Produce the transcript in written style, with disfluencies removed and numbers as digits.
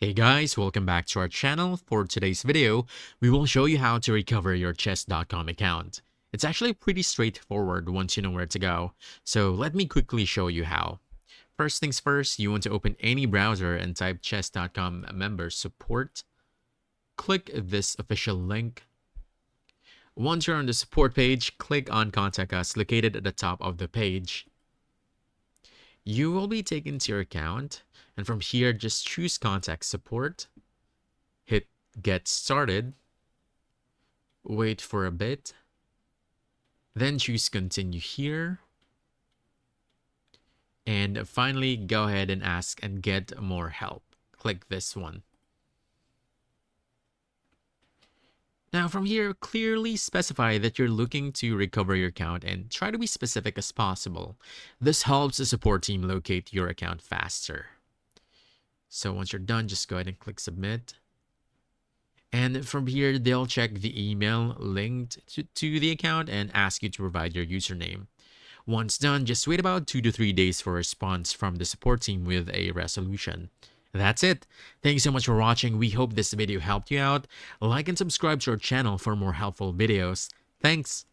Hey guys, welcome back to our channel. For today's video, we will show you how to recover your chess.com account. It's actually pretty straightforward once you know where to go, so let me quickly show you how. First things first, you want to open any browser and type chess.com member support. Click this official link. Once you're on the support page, click on Contact Us located at the top of the page. You will be taken to your account, and from here, just choose Contact Support. Hit Get Started. Wait for a bit. Then choose Continue here. And finally, go ahead and ask and get more help. Click this one. Now from here, clearly specify that you're looking to recover your account and try to be specific as possible. This helps the support team locate your account faster. So once you're done, just go ahead and click Submit. And from here, they'll check the email linked to the account and ask you to provide your username. Once done, just wait about 2 to 3 days for a response from the support team with a resolution. That's it. Thank you so much for watching. We hope this video helped you out. Like and subscribe to our channel for more helpful videos. Thanks.